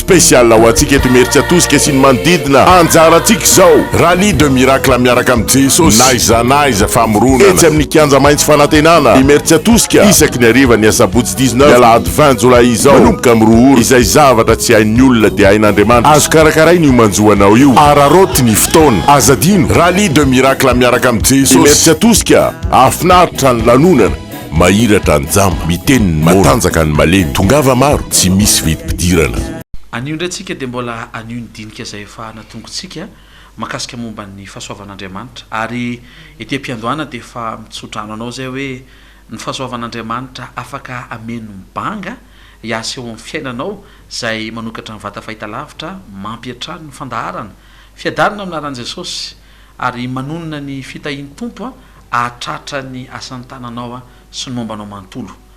spécial ho antsika eto meritry atosika sy ny manodidina anjarantsika zao rally de miracle miaraka amin'ny jesosy naiza famoronana etsy amin'ny kianja maintsy fanantenana i meritry atosika isaky ny ariva ny asabotsy 19 alahady 20 jolay izao manomboka amin'ny roa izay zavatra tsy hain'ny olona dia hain'andriamanitra azo karakaray ny omanjoanao io araroty ny fotoana azadino rally de miracle miaraka amin'ny jesosy i meritry atosika afinaritra ny lanonana mahiratra ny jamba miteniny matanjaka ny malemy tongava maro tsy misy vidim-pidirana anio ndray tsika dia mbola anio ny dinika izay efa natongotsika makasika momba ny fahasoavan'andriamanitra ary ety am-piandohana dia efa mitsodrano anao zay hoe ny fahasoavan'andriamanitra afaka ameno mibanga hiasa eo amin'ny fiainanao izay manokatra ny vata fahitalavitra mampiatrany ny fandaharana fiadarana aminaran'i Jesosy ary manonona ny fitahian'ny tompo ahatratra ny asan'ny tananao sy ny mombanao manontolo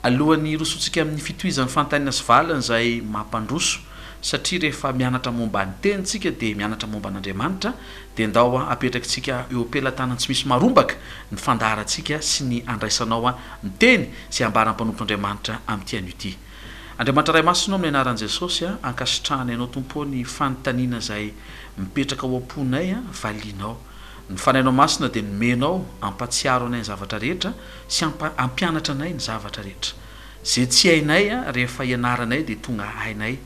alohan'ny rosotsika amin'ny fitohizan'ny fanontaniana sy valana izay mampandroso satria rehefa mianatra momba ny tenitsika dia mianatra momba an'Andriamanitra dia ndao apetrakintsika eo am-pelantanany tsy misy marombaka ny fandaharantsika sy ny andraisanao ny teny sy ambaram-panompon'Andriamanitra amin'ity anio ity Andriamanitra ray masina amin'ny anaran'i Jesosy ankasitrahana ianao tompo ny fanontaniana izay mipetraka ao am-ponay valianao ny fanainao masina dia nomenao ampatsiaro anay ny zavatra rehetra sy ampianatra anay ny zavatra rehetra zay tsy hainay rehefa ianaranay dia tonga hainay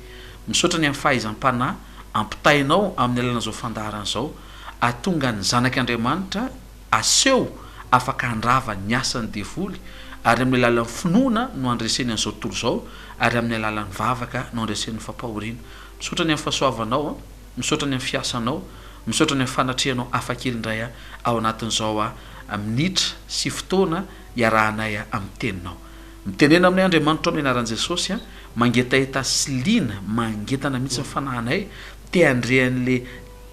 misaotra ny amin'ny fahaizam-panahy ampitainao amin'ny alalan'izao fandaharana izao atonga ny zanak'Andriamanitra aseho afaka handrava ny asany devoly ary amin'ny alalan'ny finoana no andreseny an'izao tontolo izao ary amin'ny alalan'ny vavaka no andreseny fampahoriana misaotra ny amin'ny fahasoavanao misaotra ny amin'ny fiasanao misaotra ny fanatrehanao afakely indray ao anatin'izao minitra sy fotoana iarahanay amin'ny teninao mitenena amin'ny Andriamanitra amin'ny anaran'i Jesosy mangetaheta sy liana mangetana mihitsy ny fanahinay te handrehan'le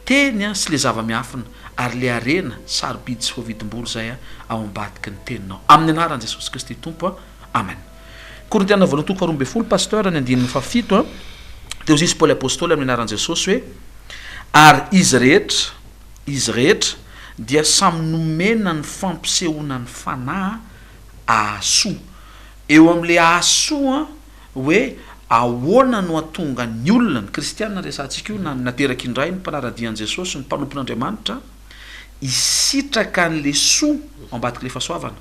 teny sy le zava-miafina ary le arena sarobidy sy voavidim-bolo zay ao ambadiky ny teninao amin'ny anaran'i Jesosy Kristy tompo amen Korintiana voalohany toko 12 pasteur ny 9:7 teo zisy Paoly apôstôly amin'ny anaran'i Jesosy hoe ary izy rehetra dia samy nomena ny fampisehoana ny fanahy ahasoa eo amin'le ahasoa hoe ahoana no atonga ny olona ny kristianina resantsika io na nateraky indray ny mpanaradian'i Jesosy ny mpanompon'Andriamanitra isitraka an'le soa ambadiky le fahasoavana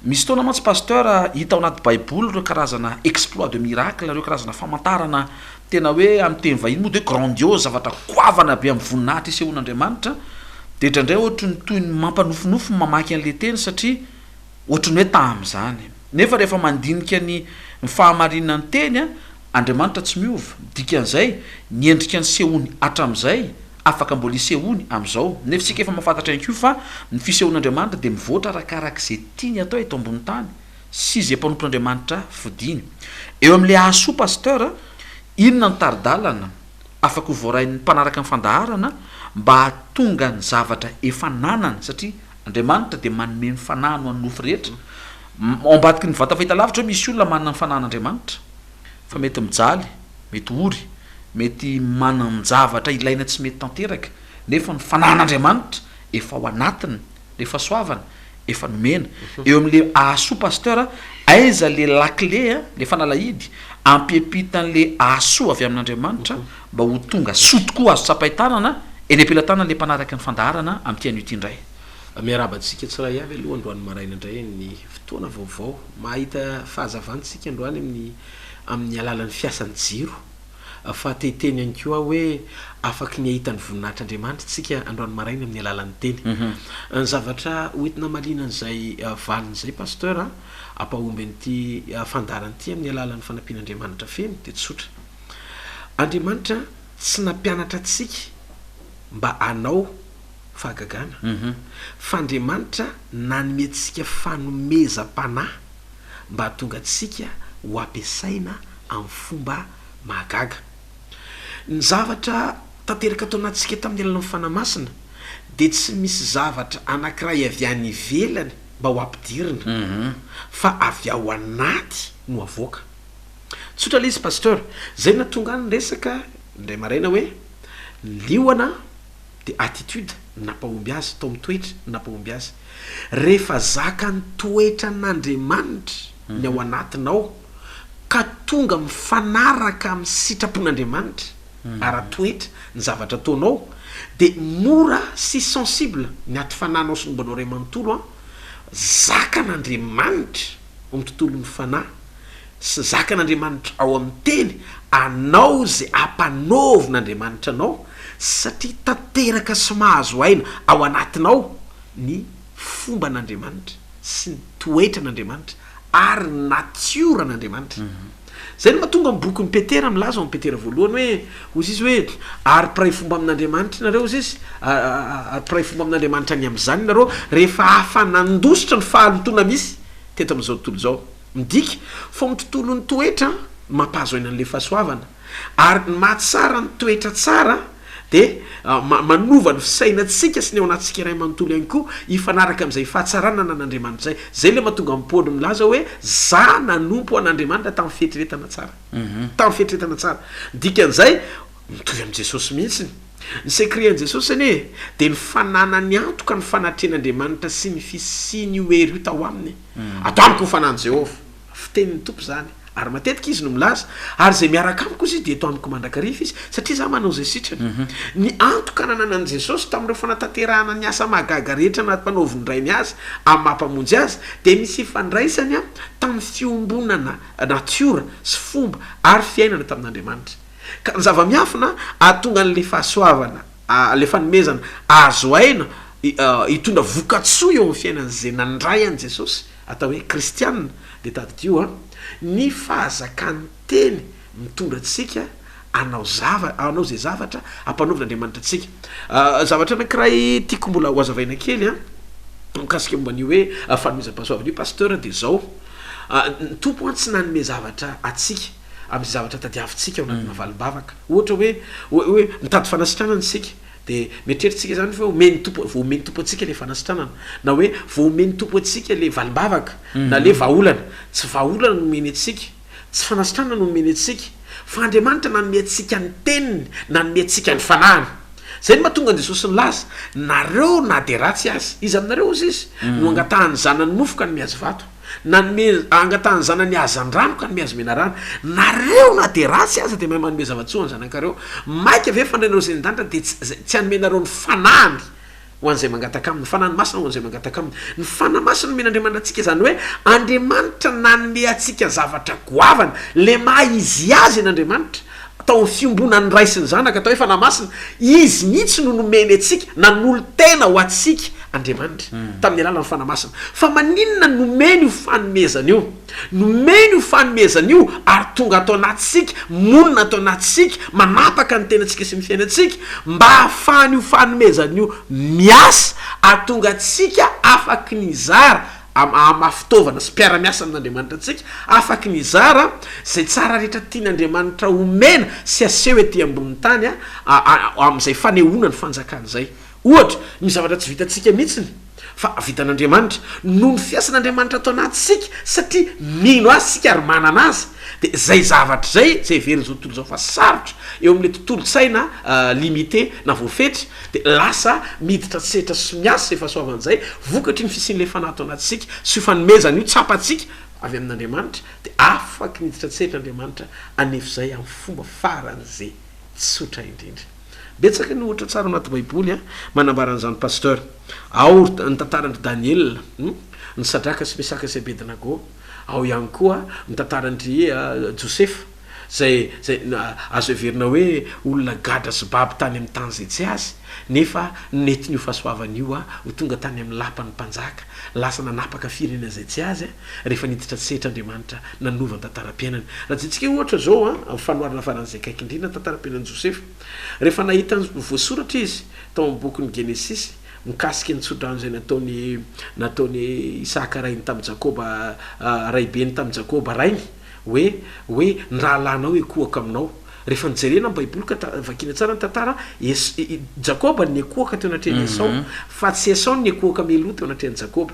misy taona mantsy pasteur hita ao anaty baiboly reo karazana exploit de miracle reo karazana famantarana tena hoe amin'ny teny vahiny moa de grandiose zavatra koavana be amin'ny voninahitra isehoan'Andriamanitra dia indraindray ohatry ny toy ny mampanofinofo mamaky an'le teny satria ohatry ny hoe tam'izany nefa rehefa mandinika ny fahamarinana ny teny Andriamanitra tsy miova dikan'izay ny endrika ny sehoany hatramin'izay afaka mbola isehoany amin'izao nefa sika efa mahafantatra ihany koa fa ny fisehoan'Andriamanitra dia mivoatra arakarak'izay tiany atao eto ambony tany sy izay mpanompon'Andriamanitra fidiny eo amin'le ahasoa pasteur inona ny taridalana afaka ho voarain'ny mpanaraka ny fandaharana mba hatonga ny zavatra efa nanana satria Andriamanitra dia manome ny fanahy no an'ny nofo rehetra ambadiky ny vata fahitalavitra hoe misy olona manana ny fanahin'Andriamanitra fa mety mijaly mety ory mety manan-javatra ilaina tsy mety tanteraka nefa ny fanahin'Andriamanitra efa ao anatiny le fahasoavana efa nomena eo amin'le ahasoa pasteur aiza le lakle le fanalahidy ampiampitan'le ahasoa avy amin'Andriamanitra mba ho tonga soa tokoa azo tsapaitanana eny am-pelantanana le mpanaraka ny fandaharana amin'ity anio ity indray miarabantsika tsiray avy aloha androany maraina indray ny fotoana vaovao mahita fahazavantsika androany amin'ny alalan'ny fiasan'ny jiro fa teteny ihany koa hoe afaka ny ahitany voninahitr'Andriamanitra tsika androany maraina amin'ny alalan'ny teny ny zavatra hoentina malinan'izay valin'izay pasteur ampahomby an'ity fandaharan'ity amin'ny alalan'ny fanampian'Andriamanitra feno dia tsotra Andriamanitra tsy nampianatra antsika mba anao fahagagana fa Andriamanitra nanomentsika fanomezam-panahy mba hatonga antsika ho ampiasaina amin'ny fomba mahagaga ny zavatra tanteraka atao anatsika tamin'ny alalan'ny fanahy masina dia tsy misy zavatra anankiray avy any ivelany mba ho ampidirina fa avy ao anaty no avoaka tsotra le izy pasteur zay natonga ny resaka indray maraina hoe lioana dia attitude nampahomby azy tao mitoetra nampahomby azy rehefa zaka ny toetra n'Andriamanitra ny ao anatinao ka tonga mifanaraka amin'ny sitrapon'andriamanitra ara-toetra ny zavatra ataonao de mora sy sensible ny aty fananao sy nombanao ray manontolo a zakan'andriamanitra amin'ny tontolon'ny fanahy sy zakan'andriamanitra ao amin'ny teny anao zay ampanaovin'andriamanitra anao satria tanteraka sy mahazo aina ao anatinao ny fomban'andriamanitra sy ny toetra n'andriamanitra ary natioran'andriamanitra zay no mahatonga amin'ny boky ny petera milaza amin'ny petera voalohany hoe ozy izy hoe ary piray fomba amin'andriamanitra nareo ozy izy ary piray fomba amin'andriamanitra any amin'izany nareo rehefa afa nandositra ny fahalotona misy teto amin'izao tontolo zao midika fa my tontolon'ny toetra mampahazo aina n'le fahasoavana ary mahatsara ny toetra tsara de manova ny fisainatsika sy ny ao anatsika iray manontolo ihany koa ifanaraka amin'izay fahatsarana nan'andriamanitra zay le mahatonga mipôly milaza hoe za nanompo an'andriamanitra tamin'ny fietretana tsara tamin'ny fietretana tsara dikan'izay mitovy amin'i jesosy mihitsiny ny secret an' jesosy anie de ny fananany antoka ny fanatren'andriamanitra sy ny fisiny oery io tao aminy atao amiko ny fanany jehova fitenin'ny tompo zany ary matetika izy no milaza ary zay miaraka amiko izy de eto amiko mandrakarifa izy satria za manao zay sitrany ny antoka nananan'i jesosy tamin'ireo fanatanterahana ny asa mahagaga rehetra na mpanaoviny ray ny azy amin'ny mampamonjy azy de misy ifandraisany a tamin'ny fiombonana natiora sy fomba ary fiainana tamin'andriamanitra ka ny zava-miafina atonga n'le fahasoavana le fanomezana azo aina hitondra vokatsoa eo amin'ny fiainan'zay nandray an' jesosy atao hoe kristianina de tadidio a ny fahazakany teny mitondra atsika anao zay zavatra ampanaovin'andriamanitra atsika zavatra anankiray tiako mbola hoazavaina kely a mikasika momban'io hoe fanomezam-pahasoavana io pasteur de zao ny tompo an tsy nanome zavatra atsika amin'ny zavatra tadiavintsika ao anatina valimbavaka ohatra hoe mitady fanasitranana isika de mieritreritsika zany fa omeny tompo voomeny tompo atsika le fanasitranana na hoe voomeny tompo atsika le valimbavaka na le vaolana tsy vaolana nomeny atsika tsy fanasitranana nomeny atsika fa andriamanitra nanome atsika ny teniny nanome atsika ny fanahiny zay ny mahatonga an' jesosy ny laza nareo na de ratsy azy izy aminareo ozy izy no angatahany zanany mofo ka ny miazy vato nanome angatahany zanany azan-drano ka ny miazy menarano nareo na de ratsy aza de mahay manome zavatsoany zanankareo maika ave fandrainareo zay nydandra de tsy anomenareo ny fanahiny ho an'izay mangataka aminy ny fanahiny masina ho an'izay mangataka aminy ny fanahy masina nomen'andriamanitra atsika zany hoe andriamanitra nanome atsika zavatra goavana le maha izy azy n'andriamanitra atao ny fiombonany ray sy ny zanaka atao hoe fanahy masina izy mihitsy no nomeny atsika nan'olo tena ho atsika andriamanitra tamin'ny alalany fanahy masina fa maninona nomeny io fanomezana io nomeny io fanomezana io ary tonga atao anatsika monina atao anatsika manapaka ny tenatsika sy mifiainatsika mba hahafahany io fanomezana io miasa atonga atsika afaky ny zara amafitaovana sy mpiara-miasa amin'andriamanitra atsika afaky ny zara zay tsara rehetra tian'andriamanitra omena sy aseho ety ambon'ny tany am'izay fanehoana ny fanjakana zay ohatra ny zavatra tsy vitatsika mihitsiny fa vitan'andriamanitra no ny fiasan'andriamanitra atao anatsika satria mino azy sika ary manana azy de zay zavatra zay very zao tontolo zao fa sarotra eo amin'le tontolo-tsaina limité na voafetra de lasa miditra tsetra sy miasa zay fahasoavan'izay vokatry ny fisin'le fanahy atao anatsika sy fanomezana io tsapatsika avy amin'andriamanitra de afaky miditra tsetra andriamanitra anefizay amin'ny fomba faran'zay tsotra indrindra betsaka ny ohatra tsara anaty baiboly manambaran'izany pasteur ao ny tantarandry Daniel ny sadraka sy mesaka sy Abednego ao ihany koa ny tantarandry Josefa zay azo heverina hoe olona gadra sy baby tany amin'ny tany zay tsy azy nefa netin'io fahasoavana io ho tonga tany amin'ny lapan'ny mpanjaka lasa nanapaka firenena zay tsy azy rehefa niditra tsetra andriamanitra nanova ny tantaram-piainany raha jetsika ohatra zao fanoarana faran'izay kaiky indrindra ny tantaram-piainan'i Josefa rehefa nahita ny voasoratra izy tao amin'ny boky ny Genesis mikasika ny tsodrano zay nataony Isaka rainy tamin'ny Jakoba raibeny tamin'ny Jakoba rainy hoe nrahalanao ekoaka aminao rehefa nijerena ny baiboly ka vakina tsara ny tantara Jakoba ny ekoaka teo anatrehany Esau fa tsy Esau ny ekoaka meloa teo anatrehany Jakoba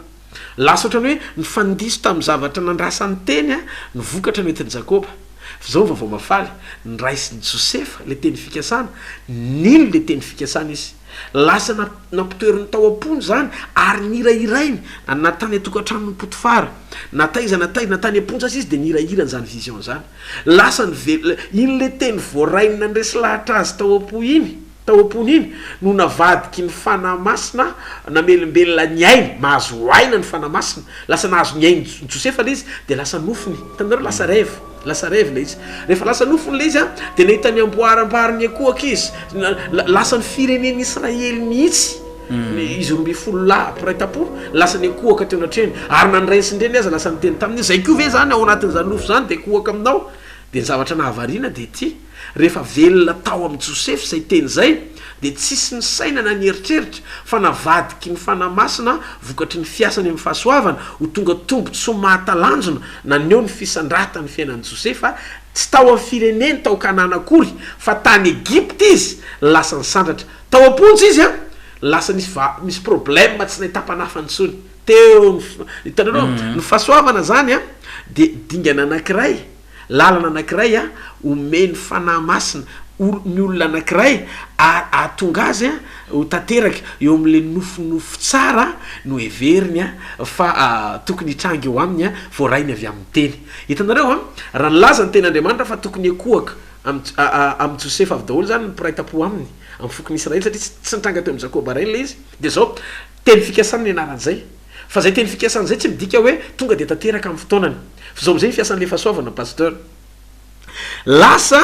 lasa ohatrany hoe ny fandiso tamin'ny zavatra nandrasan'ny teny ny vokatra no entin'ny Jakoba zao vaovao mafaly ny raisiny Josefa le teny fikasana nino le teny fikasana izy lasa nampitoeriny tao am-pony zany ary nirairainy natany atokantrano ny Potifara natany amponjy izy de nirairany zany vision zany lasa iny le teny voarainy nandresy lahatra azy tao am-pony iny no navadiky ny fanahy masina namelombelona ny ainy mahazo aina ny fanahy masina lasa nahazo ny ainy Josefa le izy de lasa nofony hitanareo lasa rêve le izy rehefa lasa nofony le izy de nahitany amboarambariny akohaka izy lasa ny fireneny Israely mihitsy izy 12 lahy piraitapo lasa ny akohaka teo anatreny ary nandraisindreny aza lasa niteny taminy zay ko ve zany ao anatin'izany nofo zany de akohaka aminao de ny zavatra nahavariana de ty rehefa velona tao amin'ny Josefa zay teny zay de tsisy ny saina na nieritreritra fa navadiky ny fanahy masina vokatry ny fiasany amin'ny fahasoavana ho tonga tombontso mahatalanjona na neo ny fisandratany fiainan'ny Josefa tsy tao amin'ny fireneny tao Kanana akory fa tany Egypte izy lasa nisandratra tao am-ponjy izy lasa misy problème tsy nahitapanafany tsony teo hitanareo ny fahasoavana zany de dingana anankiray lalana anankiray omeny fanahy masina ny olona anankiray atonga azy ho tanteraka eo amin'le nofonofo tsara no heveriny fa tokony hitrangy eo aminy voarainy avy amin'ny teny hitanareo raha nilaza ny ten'Andriamanitra fa tokony akohaka amin'ny Josefa avy daholo zany nipiraitapo aminy amin'ny fokony Israely satria tsy nitranga teo amin'ny Jakoba reny le izy de zao teny fikasana ny anaran'izay fa zay teny fikasan'izay tsy midika hoe tonga de tanteraka amin'ny fotoanany fa zao am'izay fiasan'le fahasoavana pasteur lasa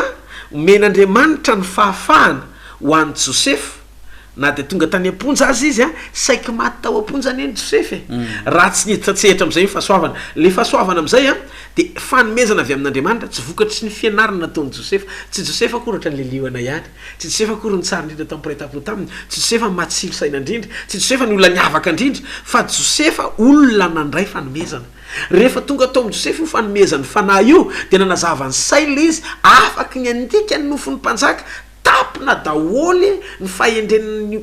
omen'Andriamanitra ny fahafahana ho an'ny Josefa na de tonga tany amponja azy izy saiky maty tao amponjany eny Josefa raha tsy niditatsehatra am'izay fahasoavana le fahasoavana am'izay de fanomezana avy amin'Andriamanitra tsy vokatry ny fianarana nataon'ny Josefa tsy Josefa akory ohatran'ny leliona ihany tsy Josefa akory ny tsara indrindra tamin'ny piraitapo taminy tsy Josefa matsilo saina indrindra tsy Josefa ny olona niavaka indrindra fa Josefa olona nandray fanomezana rehefa tonga tao amin'ny Josefa io fanomezany fanahy io de nanazava ny saina izy afaky ny andika ny nofon'ny mpanjaka tapina daholy ny fahendren'ny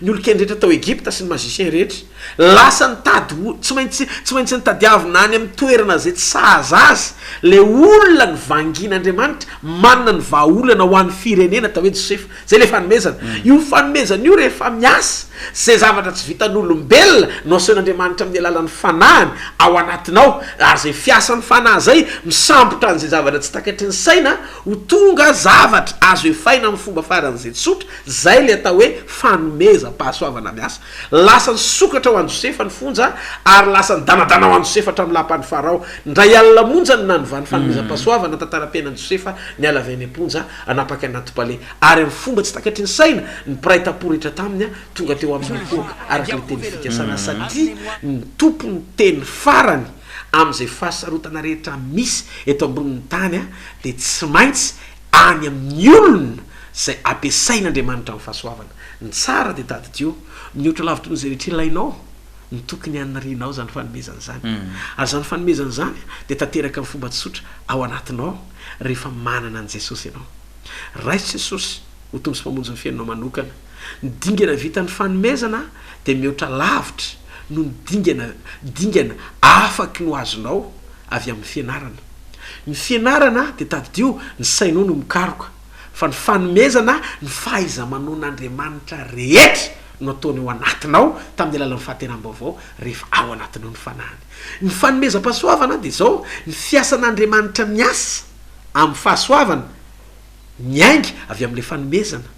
olon-kendrehetra tao Egypta sy ny magicien rehetra lasa nitady tsy maintsy nitadiavina any amin'ny toerana zay tsy sahaza azy le olona ny vangin'Andriamanitra manana ny vahaolana ho an'ny firenena tao hoe Josefa zay le fanomezana io fanomezana io rehefa miasa zay zavatra tsy vitan'olombelona no asehoan'Andriamanitra amin'ny alalan'ny fanahiny ao anatinao ary zay fiasan'ny fanahy zay misambotra an'izay zavatra tsy takatry ny saina ho tonga zavatra azo efaina amin'ny fomba faran'izay tsotra zay le atao hoe fanomeza pahasoavana miasa lasa ny sokatra ho an'ny Josefa ny fonja ary lasa ny danadana ho an'ny Josefa hatramin'ny lapan'ny Farao ndray alina monja ny nanovany fanomezam-pahasoavana tantara-piainan'ny Josefa ny ala avy any amponja anapaka anaty-pale ary amin'ny fomba tsy takatry ny saina ny piraitapo rehetra taminy tonga teo amin'ny koka araka le teny fikasana satria ny tompony teny farany amin'izay fahasarotana rehetra misy eto ambonin'ny tany de tsy maintsy any amin'ny olona zay ampiasain'Andriamanitra amin'ny fahasoavana ny tsara de taditio mihoatra lavitra ny zay rehetra ilainao ny tokony hanarinao zany fanomezana zany ary zany fanomezana zany de tanteraka amin'ny fomba tsotra ao anatinao rehefa manana an' Jesosy ianao raisy Jesosy ho tombo sy mpamonjy ny fiainanao manokana ny dingana vitany fanomezana de mihoatra lavitra no dingana afaky no azonao avy amin'ny fianarana ny fianarana de tadidio ny sainao no mikaroka fa ny fanomezana ny fahaiza manon'Andriamanitra rehetra no ataony ao anatinao tamin'ny alalan'ny fahateram-baovao rehefa ao anatinao ny fanahiny ny fanomezam-pahasoavana de zao ny fiasan'Andriamanitra miasa amin'ny fahasoavana miainga avy amin'le fanomezana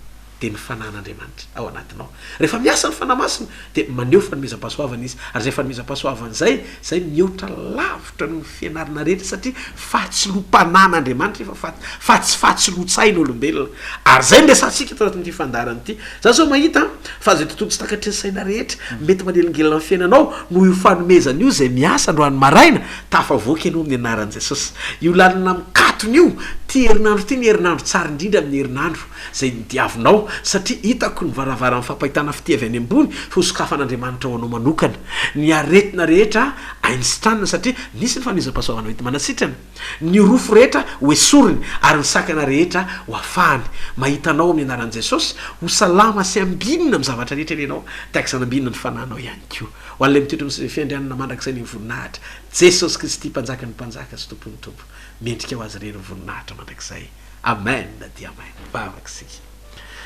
de ny fanahin'Andriamanitra ao anatinao rehefa miasa ny fanahy masina de maneho fanomezam-pahasoavana izy ary zay fanomezam-pahasoavana zay mihoatra lavitra ny fianarana rehetra satria fahatsilom-panan'Andriamanitra efa fa tsy fahatsilotsaina olombelona ary zay nresantsika tao anatin'ity fandarana ity za zao mahita fa zay tontolo tsy takatry ny saina rehetra mety manelingelana ny fiainanao no io fanomezana io zay miasa androany maraina tafavoaka ianao amin'ny anaran'i Jesosy io lalina mikatony io ty herinandro ty ny herinandro tsara indrindra amin'ny herinandro zay nidiavinao satria hitako ny varavara amin'ny fampahitana fitiavy any ambony fosokafan'Andriamanitra ho anao manokana ny aretina rehetra ainstranina satria nisy ny fanomezam-pahasoavana mety manasitrana ny rofo rehetra ho esoriny ary ny sakana rehetra ho afahany mahitanao amin'ny anaran'i Jesosy ho salama sy ambinina amin'ny zavatra rehetra ianao tahaka izany ambinina ny fanahinao ihany koa ho an'ilay mitoetra ny fiandrianana mandrakizay ny voninahitra Jesosy Kristy mpanjaka ny mpanjaka sy tompon'ny tompo mendrika ho azy reny voninahitra mandrakizay amen dia amen bavakisika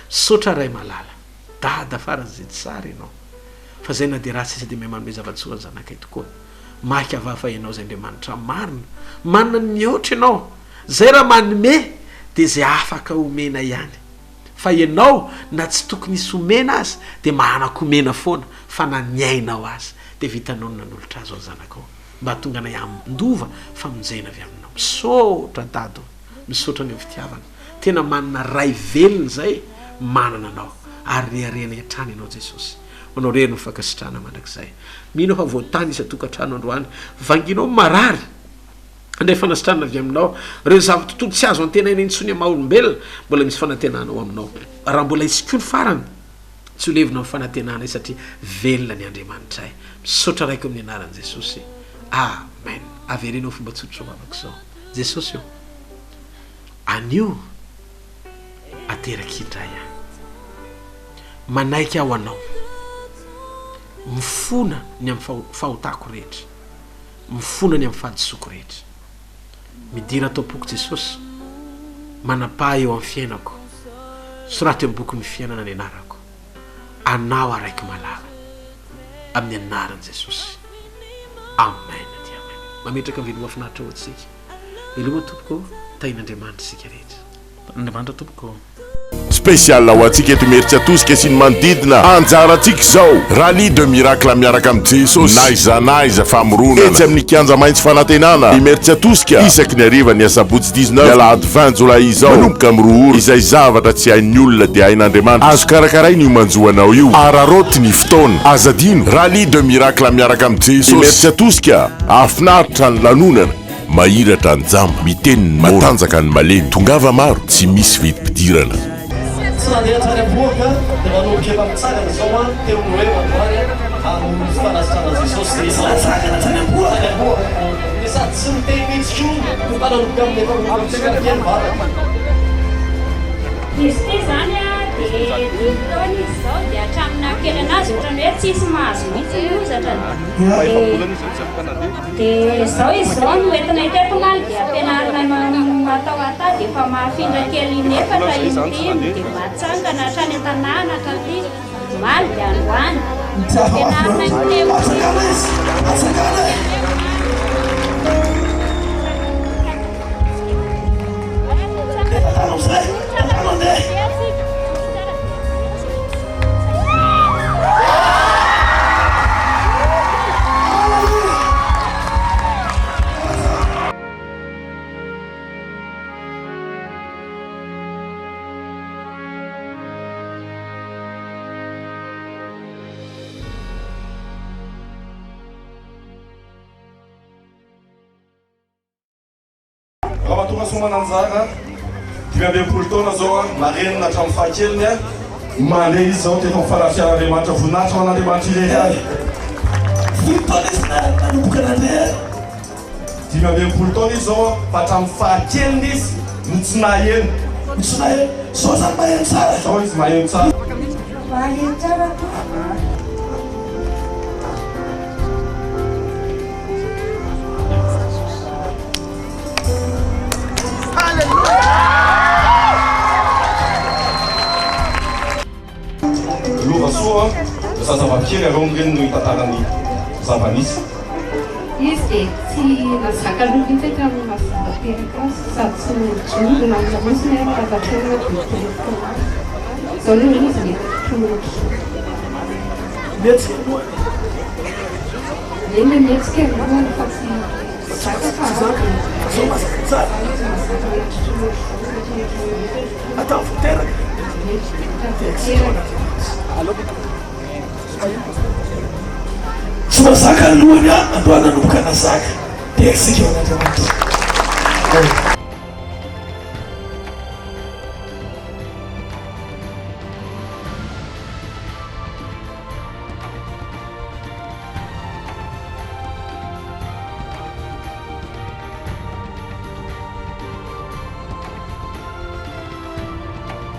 sotra ray malala dada faran'zay tsara ianao fa zay na de raha sisa de mahay manome zavatsoa ny zanakay tokoa maika avafa ianao zay andriamanitra marina ny mihoatra ianao zay raha manome de zay afaka omena ihany fa ianao na tsy tokony isy omena azy de mahanakomena foana fa na niainao azy de vitanao nanolotra azy ao zanakao mba tonga nay amindova fa monjena avy aminao misotra dado misotra ny fitiavana tena manana ray velona zay manana anao ary rearena hatrany ianao Jesosy manao rery nifakasitrana mandrakizay mino fa voatany isa tokantrano androany vanginao marary andray fanasitrana avy aminao reo zava-tontolo tsy azo antena eny intsony maha-olombelona mbola misy fanantenanao aminao raha mbola isy koa ny farany tsy olevina amin'ny fanantenana izy satria velona ny andriamanitra ay misaotra raiko amin'ny anaran'i Jesosy amen averenao fomba tsotro vavaka zao Jesosy io anio ateraky indray a manaiky aho anao mifona ny amin'ny fahotako rehetra mifona ny amin'ny fahadisoko rehetra midira taopoko Jesosy manapa eo amin'ny fiainako soraty amin'ny boky ny fiainana ny anarako anao araiky malala amin'ny anaran'i Jesosy amen dia amen mametraka veloma finaritra ho atsika veloma tompoko tain'Andriamanitra sika rehetra Andriamanitra tompoko spécial ho antsika eto meritsy atosika sy ny manodidina anjarantsika zao rally de miracle miaraka amin'ny Jesosy naiza famoronana etsy amin'ny kianja maintsy fanantenana i meritsy atosika isaky ny hariva ny asabotsy 19 alahady 20 jolay izao manomboka amin'ny roa ora izay zavatra tsy hain'ny olona dia hain'Andriamanitra azo karakarainy io manjoanao io ararotiny ny fotoana azadino rally de miracle miaraka amin'ny Jesosy i meritsy atosika afinaritra ny lanonana mahiratra ny jamba miteniny matanjaka ny malemy tongava maro tsy misy vidim-pidirana Sanadiyatany aboaka dia manomboka efa mitsangana zao a teo no hoe mandoany amin'ny fanasitrana Jesosy izy latsangana tany aboaka dia sady tsy miteny mihitsy koa no mananomboka amin'ny efa mitsangana kely vata izy ty zany a dia taona izy zao dia hatramina kely anazy ohatrany hoe tsisy mahazo mihitsy ozatra dia zao izy zao no entina itetomany dia ampianarina matao ata dia efa mahafindra kely nefatra iny dia matsangana hatrany an-tanàna hatraty maly dia androany ampianarina raha mahatonga somananjara 20 taona zao a marenina hatramin'ny fahakeliny a mandeha izy zao teto fanasian'Andriamanitra voninahitra ho an'Andriamanitra irery any 20 taona izy nanomboka nandeha 20 taona izy zao fa hatramin'ny fahakeliny izy no tsy naheno zao zany maheno tsara zao izy maheno tsara lova soa za zava-kely areo mireny no hitantarany zava-nisy izy dia tsy nazaka aloha mihitsy amin'ny mahazavateraka sady tsy mijorona amin'ny masiny arakavatreana diotoreko zao no izy mety tromoko eny mihetsika aloha fa tsy zaka fa atao voteraka tsy mazaka alohany a androany nanomboka nazaka dia sika ao an'Andriamanitra